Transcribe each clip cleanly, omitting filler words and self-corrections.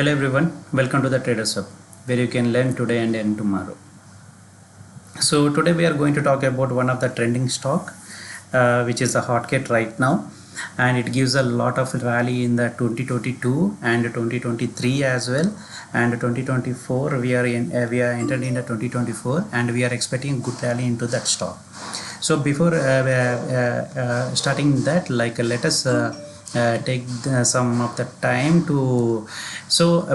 Hello everyone, welcome to the Traders Hub, where you can learn today and earn tomorrow. So today we are going to talk about one of the trending stock, which is a hot cat right now, and it gives a lot of rally in the 2022 and 2023 as well, and 2024 we are entered in the 2024 and we are expecting good rally into that stock. So before starting that, let us take some of the time to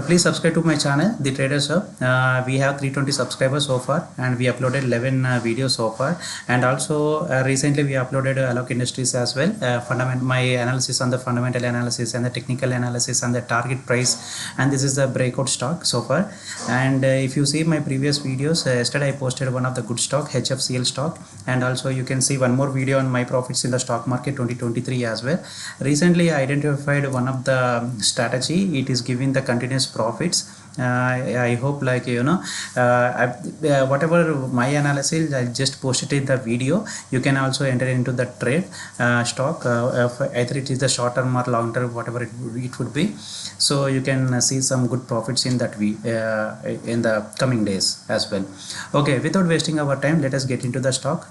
please subscribe to my channel, the Traders Hub. We have 320 subscribers so far, and we uploaded 11 videos so far, and also recently we uploaded Alok Industries as well, my analysis on the fundamental analysis and the technical analysis and the target price, and this is the breakout stock so far. And if you see my previous videos, yesterday I posted one of the good stock, HFCL stock, and also you can see one more video on my profits in the stock market 2023 as well. Recently I identified one of the strategy. It is giving the continuous profits. I hope whatever my analysis, I just posted in the video. You can also enter into the trade stock, either it is the short term or long term, whatever it would be. So you can see some good profits in that in the coming days as well. Okay, without wasting our time, let us get into the stock.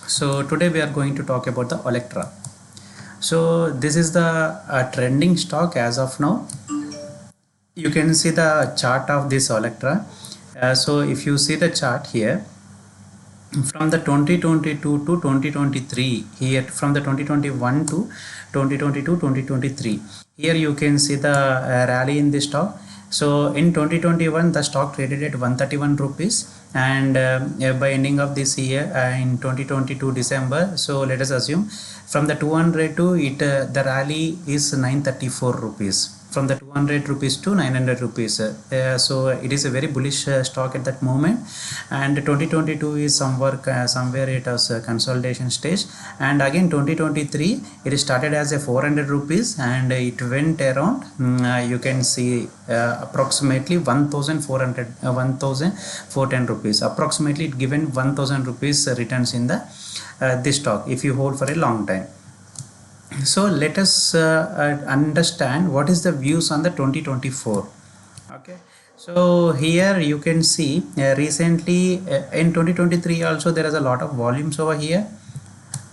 So today we are going to talk about the Olectra. So this is the trending stock as of now. You can see the chart of this Olectra. So if you see the chart here, from the 2022 to 2023, here from the 2021 to 2022 2023, here you can see the rally in this stock. So in 2021 the stock traded at 131 rupees, and by ending of this year in 2022 December, so let us assume from the 200 to the rally is 934 rupees, from the 200 rupees to 900 rupees. So it is a very bullish stock at that moment, and 2022 is somewhere it was a consolidation stage, and again 2023 it started as a 400 rupees and it went around you can see approximately 1410 rupees, approximately it given 1000 rupees returns in the this stock if you hold for a long time. So let us understand what is the views on the 2024. Okay, so here you can see recently in 2023 also there is a lot of volumes over here.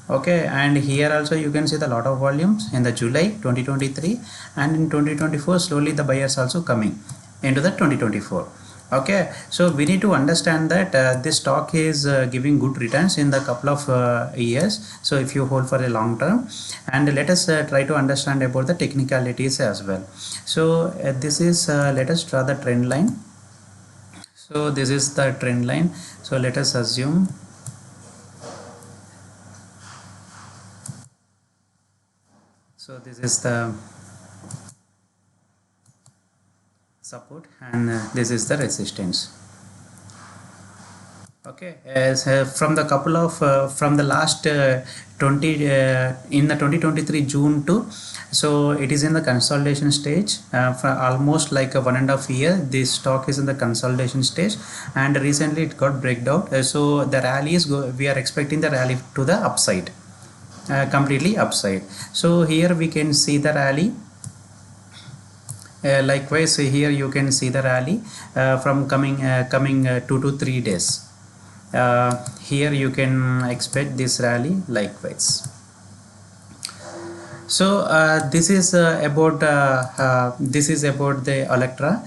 Okay, and here also you can see the lot of volumes in the July 2023, and in 2024 slowly the buyers also coming into the 2024. Okay, so we need to understand that this stock is giving good returns in the couple of years, so if you hold for a long term. And let us try to understand about the technicalities as well. So this is let us draw the trend line. So this is the trend line. So let us assume so this is the support, and this is the resistance. Okay, as from the couple of from the last in the 2023 June to, so it is in the consolidation stage for almost like a 1.5 year. This stock is in the consolidation stage, and recently it got breakdown. So the rally is we are expecting the rally to the upside, completely upside. So here we can see the rally. Likewise here you can see the rally from coming 2 to 3 days. Here you can expect this rally likewise. So this is about the Olectra.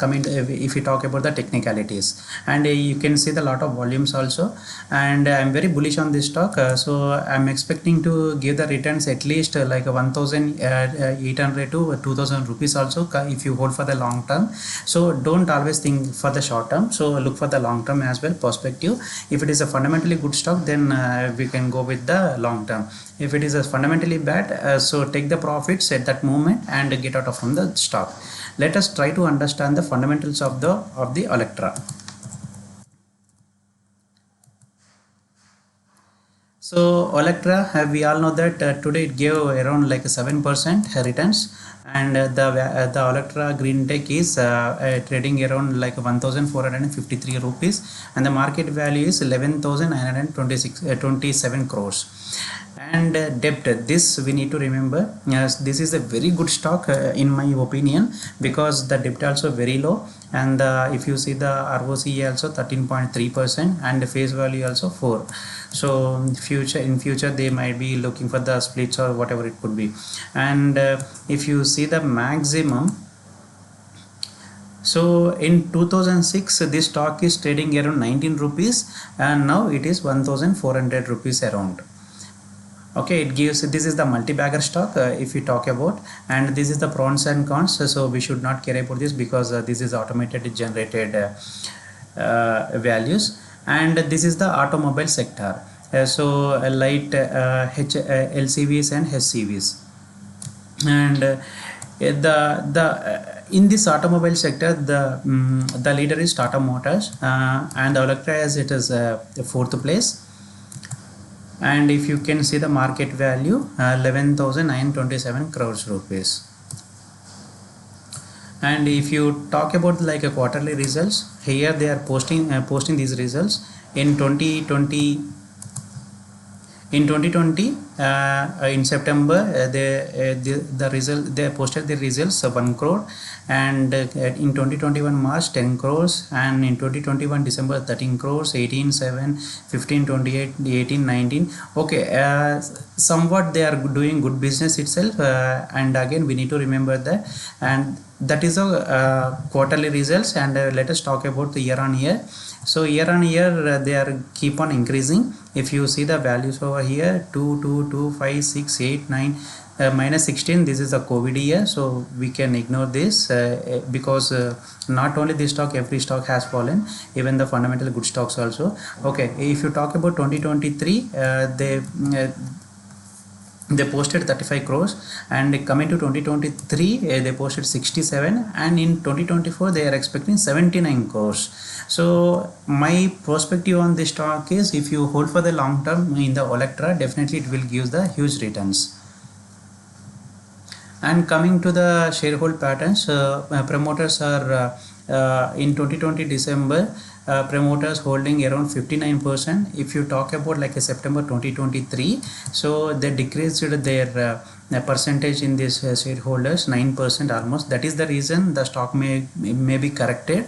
Coming if we talk about the technicalities, and you can see the lot of volumes also, and I'm very bullish on this stock. So I'm expecting to give the returns at least like 1800 to 2000 rupees also if you hold for the long term. So don't always think for the short term, so look for the long term as well perspective. If it is a fundamentally good stock, then we can go with the long term. If it is a fundamentally bad, so take the profits at that moment and get out from the stock. Let us try to understand the fundamentals of the Olectra. So Olectra, we all know that today it gave around like 7% returns, and the Olectra Greentech is trading around like 1453 rupees, and the market value is 11,927 crores. And debt, this we need to remember. Yes, this is a very good stock in my opinion, because the debt also very low, and if you see the ROCE also 13.3% and the face value also 4. So in future they might be looking for the splits or whatever it could be. And if you see the maximum, so in 2006 this stock is trading around 19 rupees, and now it is 1400 rupees around. Okay, it gives, this is the multi-bagger stock if we talk about, and this is the pros and cons. So we should not care about this, because this is automated generated values. And this is the automobile sector, so light LCVs and HCVs. And in this automobile sector, the leader is Tata Motors, and Olectra, as it is the 4th place. And if you can see the market value, 11,927 crores rupees. And if you talk about like a quarterly results, here they are posting these results. In 2020 in September, they posted the results of 1 crore, and in 2021 March 10 crores, and in 2021 December 13 crores, 18 7, 15 28, 18 19. Okay, somewhat they are doing good business itself, and again we need to remember that. And that is a quarterly results. And let us talk about the year on year. So year on year they are keep on increasing. If you see the values over here, 2 2 2 5 6 8 9 minus 16, this is a COVID year, so we can ignore this, because not only this stock, every stock has fallen, even the fundamental good stocks also. Okay, if you talk about 2023, they posted 35 crores, and coming to 2023 they posted 67, and in 2024 they are expecting 79 crores. So my perspective on this stock is, if you hold for the long term in the Olectra, definitely it will give the huge returns. And coming to the sharehold patterns, promoters are in 2020 December, promoters holding around 59%. If you talk about like a September 2023, so they decreased their percentage in this shareholders 9% almost. That is the reason the stock may be corrected.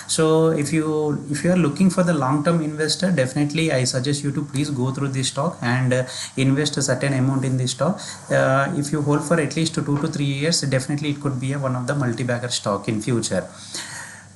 So if you are looking for the long term investor, definitely I suggest you to please go through this stock and invest a certain amount in this stock. If you hold for at least 2 to 3 years, definitely it could be one of the multi-bagger stock in future.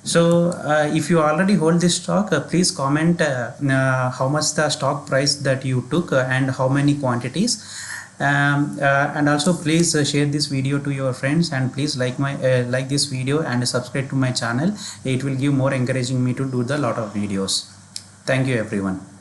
So if you already hold this stock, please comment how much the stock price that you took, and how many quantities. And also please share this video to your friends, and please like this video and subscribe to my channel. It will give more encouraging me to do the lot of videos. Thank you everyone.